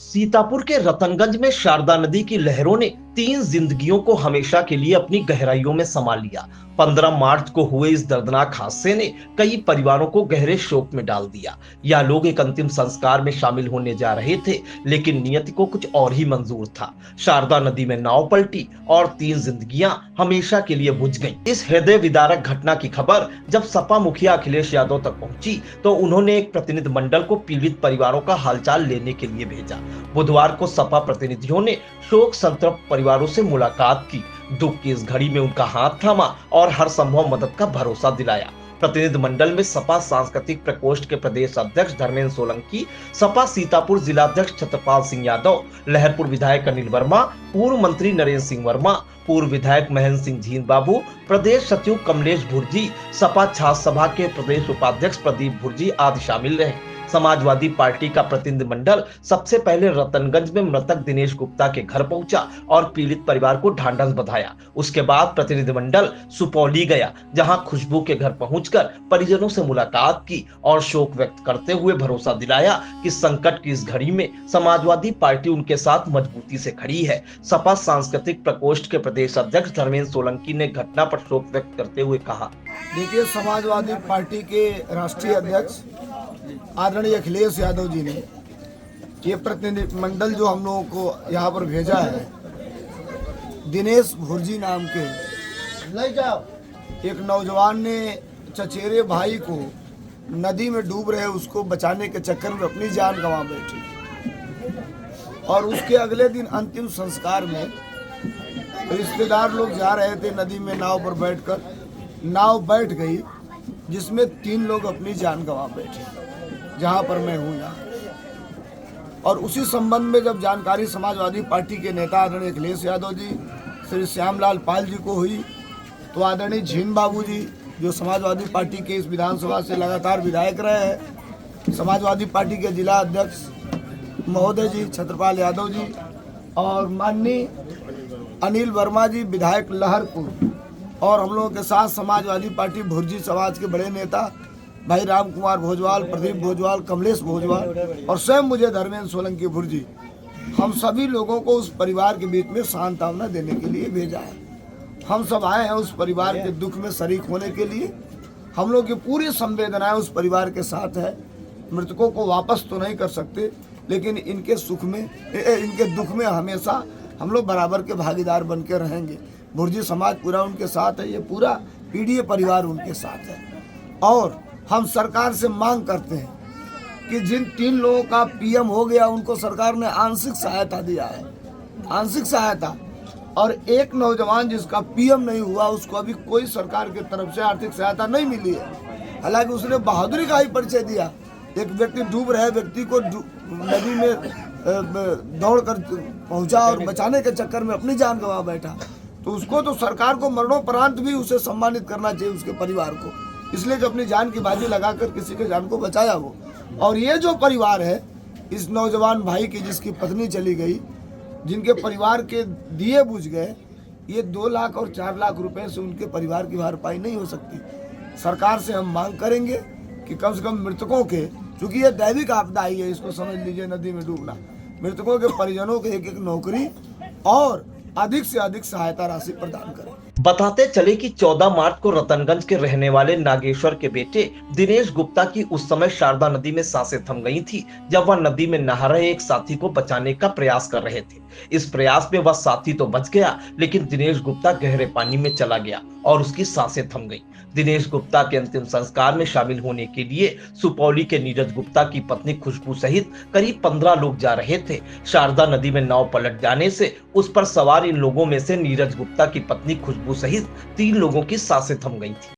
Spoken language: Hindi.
सीतापुर के रतनगंज में शारदा नदी की लहरों ने 3 जिंदगियों को हमेशा के लिए अपनी गहराइयों में समा लिया। 15 मार्च को हुए इस दर्दनाक हादसे ने कई परिवारों को गहरे शोक में डाल दिया। यह लोग एक अंतिम संस्कार में शामिल होने जा रहे थे, लेकिन नियति को कुछ और ही मंजूर था। शारदा नदी में नाव पलटी और 3 जिंदगियां हमेशा के लिए बुझ गईं। इस हृदय विदारक घटना की खबर जब सपा मुखिया अखिलेश यादव तक पहुंची, तो उन्होंने एक प्रतिनिधि मंडल को पीड़ित परिवारों का हालचाल लेने के लिए भेजा। बुधवार को सपा प्रतिनिधियों ने शोक संतप्त परिवारों से मुलाकात की, दुख की इस घड़ी में उनका हाथ थामा और हर संभव मदद का भरोसा दिलाया। प्रतिनिधि मंडल में सपा सांस्कृतिक प्रकोष्ठ के प्रदेश अध्यक्ष धर्मेंद्र सोलंकी, सपा सीतापुर जिलाध्यक्ष छत्रपाल सिंह यादव, लहरपुर विधायक अनिल वर्मा, पूर्व मंत्री नरेंद्र सिंह वर्मा, पूर्व विधायक महेंद्र सिंह झीन बाबू, प्रदेश सचिव कमलेश भुर्जी, सपा छात्र सभा के प्रदेश उपाध्यक्ष प्रदीप भुर्जी आदि शामिल रहे। समाजवादी पार्टी का प्रतिनिधिमंडल सबसे पहले रतनगंज में मृतक दिनेश गुप्ता के घर पहुंचा और पीड़ित परिवार को ढांढस बंधाया। उसके बाद प्रतिनिधिमंडल सुपौली गया, जहां खुशबू के घर पहुंचकर परिजनों से मुलाकात की और शोक व्यक्त करते हुए भरोसा दिलाया कि संकट की इस घड़ी में समाजवादी पार्टी उनके साथ मजबूती से खड़ी है। सपा सांस्कृतिक प्रकोष्ठ के प्रदेश अध्यक्ष धर्मेंद्र सोलंकी ने घटना पर शोक व्यक्त करते हुए कहा, देखिए, समाजवादी पार्टी के राष्ट्रीय अध्यक्ष आदरणीय अखिलेश यादव जी ने ये प्रतिनिधिमंडल जो हम लोगों को यहाँ पर भेजा है, दिनेश भुर्जी नाम के एक नौजवान ने चचेरे भाई को नदी में डूब रहे उसको बचाने के चक्कर में अपनी जान गंवा बैठी और उसके अगले दिन अंतिम संस्कार में रिश्तेदार लोग जा रहे थे नदी में नाव पर बैठकर, नाव बैठ गई जिसमें 3 लोग अपनी जान गंवा बैठे, जहां पर मैं हूं यहाँ। और उसी संबंध में जब जानकारी समाजवादी पार्टी के नेता आदरणीय अखिलेश यादव जी, श्री श्यामलाल पाल जी को हुई, तो आदरणीय झीन बाबू जी जो समाजवादी पार्टी के इस विधानसभा से लगातार विधायक रहे हैं, समाजवादी पार्टी के जिला अध्यक्ष महोदय जी छत्रपाल यादव जी और माननीय अनिल वर्मा जी विधायक लहरपुर, और हम लोगों के साथ समाजवादी पार्टी भुर्जी समाज के बड़े नेता भाई राम कुमार भोजवाल, प्रदीप भोजवाल, कमलेश भोजवाल और स्वयं मुझे धर्मेंद्र सोलंकी भुर्जी, हम सभी लोगों को उस परिवार के बीच में सांत्वना देने के लिए भेजा है। हम सब आए हैं उस परिवार के दुख में शरीक होने के लिए। हम लोग की पूरी संवेदनाएं उस परिवार के साथ है। मृतकों को वापस तो नहीं कर सकते, लेकिन इनके सुख में, इनके दुख में हमेशा हम लोग बराबर के भागीदार बन के रहेंगे। भुर्जी समाज पूरा उनके साथ है, ये पूरा पीढ़ी परिवार उनके साथ है। और हम सरकार से मांग करते हैं कि जिन 3 लोगों का पीएम हो गया उनको सरकार ने आंशिक सहायता दिया है, आंशिक सहायता, और एक नौजवान जिसका पीएम नहीं हुआ उसको अभी कोई सरकार की तरफ से आर्थिक सहायता नहीं मिली है। हालांकि उसने बहादुरी का ही परिचय दिया। एक व्यक्ति डूब रहे व्यक्ति को नदी में दौड़ कर पहुंचा और बचाने के चक्कर में अपनी जान गंवा बैठा, तो उसको तो सरकार को मरणोपरांत भी उसे सम्मानित करना चाहिए, उसके परिवार को, इसलिए जो अपनी जान की बाजी लगाकर किसी के जान को बचाया वो। और ये जो परिवार है इस नौजवान भाई की जिसकी पत्नी चली गई, जिनके परिवार के दिए बुझ गए, ये 2 लाख और 4 लाख रुपए से उनके परिवार की भरपाई नहीं हो सकती। सरकार से हम मांग करेंगे कि कम से कम मृतकों के, चूंकि ये दैविक आपदा आई है, इसको समझ लीजिए, नदी में डूबना, मृतकों के परिजनों को 1-1 नौकरी और अधिक से अधिक सहायता राशि प्रदान करें। बताते चले कि 14 मार्च को रतनगंज के रहने वाले नागेश्वर के बेटे दिनेश गुप्ता की उस समय शारदा नदी में सांसें थम गई थी, जब वह नदी में नहा रहे एक साथी को बचाने का प्रयास कर रहे थे। इस प्रयास में वह साथी तो बच गया, लेकिन दिनेश गुप्ता गहरे पानी में चला गया और उसकी सांसें थम गईं। दिनेश गुप्ता के अंतिम संस्कार में शामिल होने के लिए सुपौली के नीरज गुप्ता की पत्नी खुशबू सहित करीब 15 लोग जा रहे थे। शारदा नदी में नाव पलट जाने से उस पर सवार इन लोगों में से नीरज गुप्ता की पत्नी खुशबू सहित 3 लोगों की सांसें थम गई थी।